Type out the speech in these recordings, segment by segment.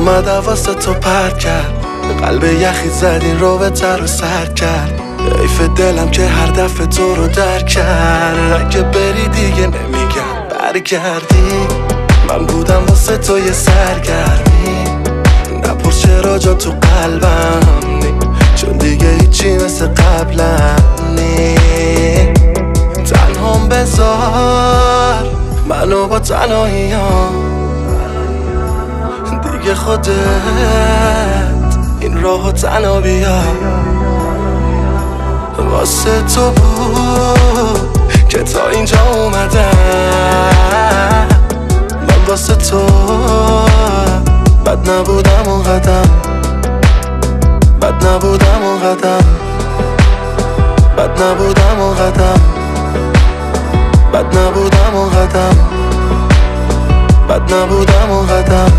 اومد واسه تو پرد کرد، قلب یخی زد این رابطه رو سر کرد. حیف دلم که هر دفعه تو رو درک کرد. اگه بری دیگه نمیگم برگردی، من بودم واسه تو یه سرگرمی. نپرس چرا جا تو قلبم نی، چون دیگه هیچی مثل قبلم نی. تنهام بذار منو با تنهاییام، دیگه خودت این راهو تنها بیا. واسه تو بود که تا اینجا اومدم، من واسه تو بد نبودم اون قدم، بد نبودم اون قدم، بد نبودم اون قدم، بد نبودم اون قدم، بد نبودم اون قدم.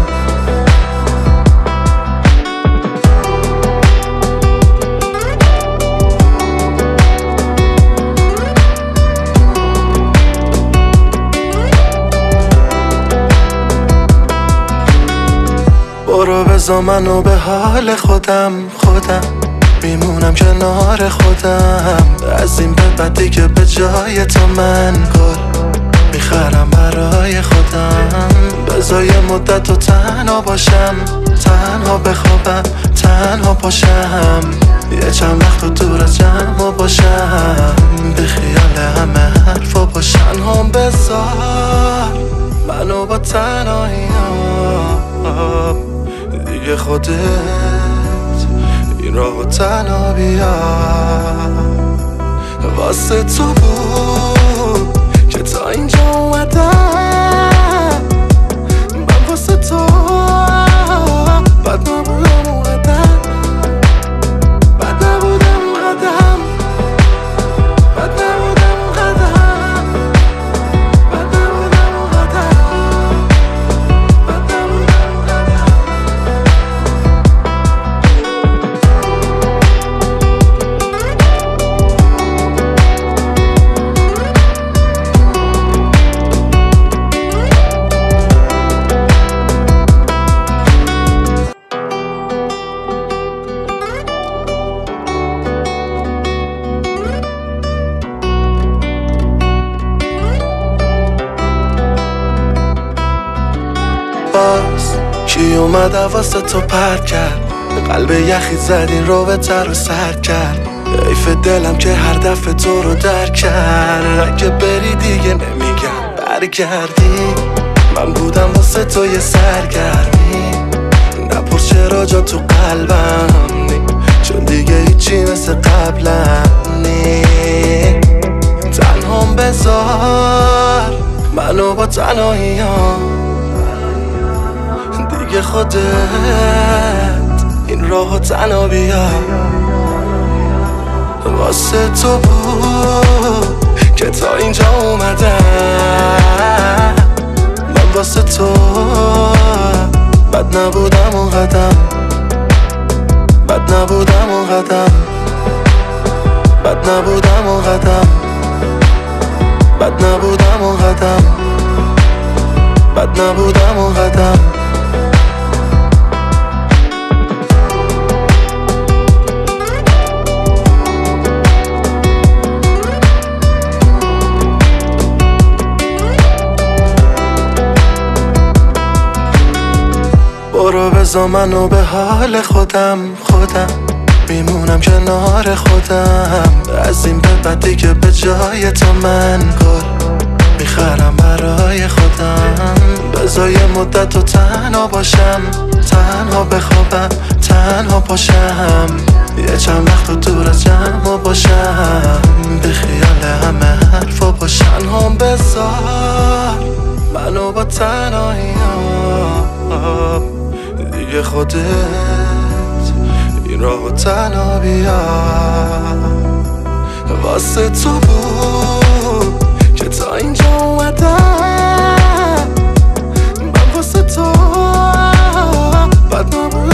برو بذار منو به حال خودم میمونم کنار خودم. از این به بعد دیگه به جای تو من گل میخرم برای خودم. بذار یه مدت تو تنها باشم، تنها بخوابم، تنها پاشم، یه چند وقت تو دور از جمع باشم، به خیال همه حرفا باشم. تنهام بذار منو با تنهاییام، دیگه خودت این راهو تنها بیا. واسه تو بود که تا اینجا اومدم، من واسه تو بد نبودم اون قدم، بد نبودم اون قدم، بد نبودم اون قدم، بد نبودم اون قدم، بد نبودم اون قدم. باز کی اومد واسه تو پرد کرد، قلب یخی زد این رابطه رو سر کرد. حیف دلم که هر دفعه تو رو درک کرد. اگه بری دیگه نمیگم برگردی، من بودم واسه تو یه سرگرمی. نپرس چرا جا تو قلبم نی، چون دیگه هیچی مثل قبلم نی. تنهام بذار منو با تنهاییام، دیگه خودت این راهو تنها بیا. واسه تو بود که تا اینجا اومدم، من واسه تو بد نبودم اون قدم، بد نبودم اون قدم، بد نبودم اون قدم، بد نبودم اون قدم، بد نبودم اون قدم. برو بذار منو به حال خودم میمونم کنار خودم. از این به بعد دیگه به جای تو من گل میخرم برای خودم. بذار یه مدت تو تنها باشم، تنها بخوابم، تنها پاشم، یه چند وقت تو دور از جمع باشم، به خیال همه حرفا باشم. تنهام بذار منو با تنهاییام، دیگه خودت این راهو تنها بیا. واسه تو بود که تا اینجا اومدم، من واسه تو بد نبودم